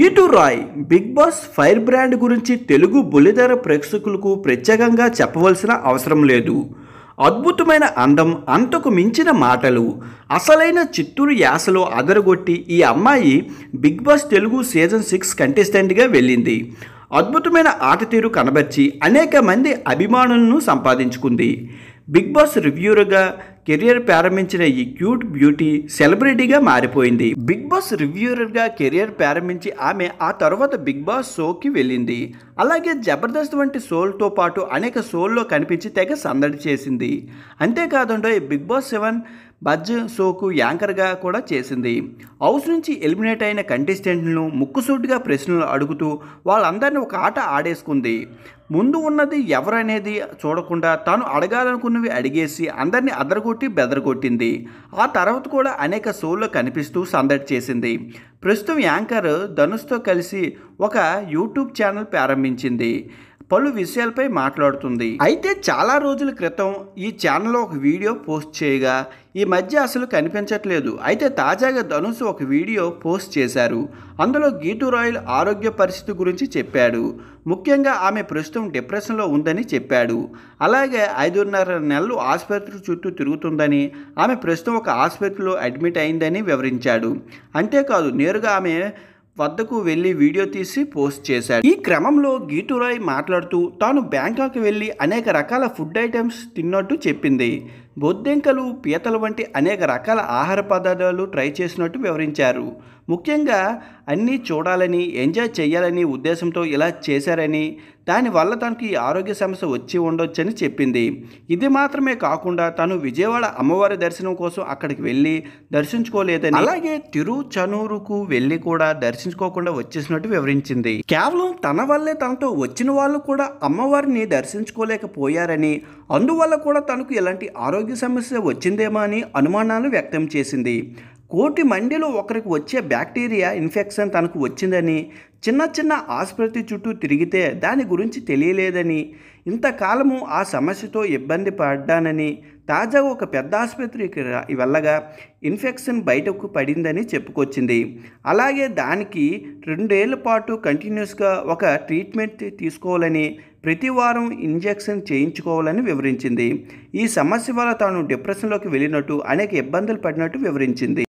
Geethu Roy Bigg Boss firebrand గురించి తెలుగు బుల్లితెర ప్రేక్షకులకు ప్రత్యేకంగా చెప్పవలసిన అవసరం లేదు. అద్భుతమైన అందం, అంతకు మించిన మాటలు, అసలైన చిత్తూరు యాసలో అదరగొట్టి ఈ అమ్మాయి బిగ్ బాస్ తెలుగు సీజన్ 6 కంటెస్టెంట్గా వెళ్ళింది. అద్భుతమైన ఆట తీరు కనబర్చి అనేక మంది అభిమానులను సంపాదించుకుంది. బిగ్ బాస్ రివ్యూవర్గా కెరియర్ ప్రారంభించిన ఈ క్యూట్ బ్యూటీ సెలబ్రిటీగా మారిపోయింది. బిగ్ బాస్ రివ్యూవర్గా కెరియర్ ప్రారంభించి ఆమె ఆ తర్వాత బిగ్ బాస్ షోకి వెళ్ళింది. అలాగే జబర్దస్త్ వంటి షోలతో పాటు అనేక షోల్లో కనిపించి తెగ సందడి చేసింది. అంతేకాకుండా బిగ్ బాస్ 7 బజ్ షోకు యాంకర్గా కూడా చేసింది. హౌస్ నుంచి ఎలిమినేట్ అయిన కంటెస్టెంట్లను ముక్కుసూటిగా ప్రశ్నలు అడుగుతూ వాళ్ళందరినీ ఒక ఆట ఆడేసుకుంది. ముందు ఉన్నది ఎవరనేది చూడకుండా తాను అడగాలనుకున్నవి అడిగేసి అందరినీ అదరగొట్టి బెదరగొట్టింది. ఆ తర్వాత కూడా అనేక షోల్లో కనిపిస్తూ సందడి చేసింది. ప్రస్తుతం యాంకర్ ధనుష్తో కలిసి ఒక యూట్యూబ్ ఛానల్ ప్రారంభించింది. పలు విషయాలపై మాట్లాడుతుంది. అయితే చాలా రోజుల క్రితం ఈ ఛానల్లో ఒక వీడియో పోస్ట్ చేయగా ఈ మధ్య అసలు కనిపించట్లేదు. అయితే తాజాగా ధనుష్ ఒక వీడియో పోస్ట్ చేశారు. అందులో గీతూ రాయ్ ఆరోగ్య పరిస్థితి గురించి చెప్పాడు. ముఖ్యంగా ఆమె ప్రస్తుతం డిప్రెషన్లో ఉందని చెప్పాడు. అలాగే 5.5 నెలలు ఆసుపత్రి చుట్టూ తిరుగుతుందని, ఆమె ప్రస్తుతం ఒక ఆసుపత్రిలో అడ్మిట్ అయిందని వివరించాడు. అంతేకాదు నేరుగా ఆమె వద్దకు వెళ్ళి వీడియో తీసి పోస్ట్ చేశాడు. ఈ క్రమంలో గీతూ రాయ్ మాట్లాడుతూ తాను బ్యాంకాక్ వెళ్ళి అనేక రకాల ఫుడ్ ఐటమ్స్ తిన్నట్టు చెప్పింది. బొద్దింకలు, పీతలు వంటి అనేక రకాల ఆహార పదార్థాలు ట్రై చేసినట్టు వివరించారు. ముఖ్యంగా అన్నీ చూడాలని, ఎంజాయ్ చేయాలని ఉద్దేశంతో ఇలా చేశారని, దానివల్ల తనకి ఈ ఆరోగ్య సమస్య వచ్చి ఉండొచ్చని చెప్పింది. ఇది మాత్రమే కాకుండా తను విజయవాడ అమ్మవారి దర్శనం కోసం అక్కడికి వెళ్ళి దర్శించుకోలేదని, అలాగే తిరుచనూరుకు వెళ్ళి కూడా దర్శించుకోకుండా వచ్చేసినట్టు వివరించింది. కేవలం తన వల్లే తనతో వచ్చిన వాళ్ళు కూడా అమ్మవారిని దర్శించుకోలేకపోయారని, అందువల్ల కూడా తనకు ఇలాంటి ఆరోగ్య సమస్య వచ్చిందేమో అని అనుమానాలు వ్యక్తం చేసింది. 1,00,00,000 మందిలో ఒకరికి వచ్చే బ్యాక్టీరియా ఇన్ఫెక్షన్ తనకు వచ్చిందని, చిన్న ఆసుపత్రి చుట్టూ తిరిగితే దాని గురించి తెలియలేదని, ఇంతకాలము ఆ సమస్యతో ఇబ్బంది పడ్డానని, తాజాగా ఒక పెద్ద ఆసుపత్రికి వెళ్ళగా ఇన్ఫెక్షన్ బయటకు పడిందని చెప్పుకొచ్చింది. అలాగే దానికి 2 ఏళ్ల పాటు కంటిన్యూస్గా ఒక ట్రీట్మెంట్ తీసుకోవాలని, ప్రతి వారం ఇంజెక్షన్ చేయించుకోవాలని వివరించింది. ఈ సమస్య వల్ల తాను డిప్రెషన్లోకి వెళ్ళినట్టు, అనేక ఇబ్బందులు పడినట్టు వివరించింది.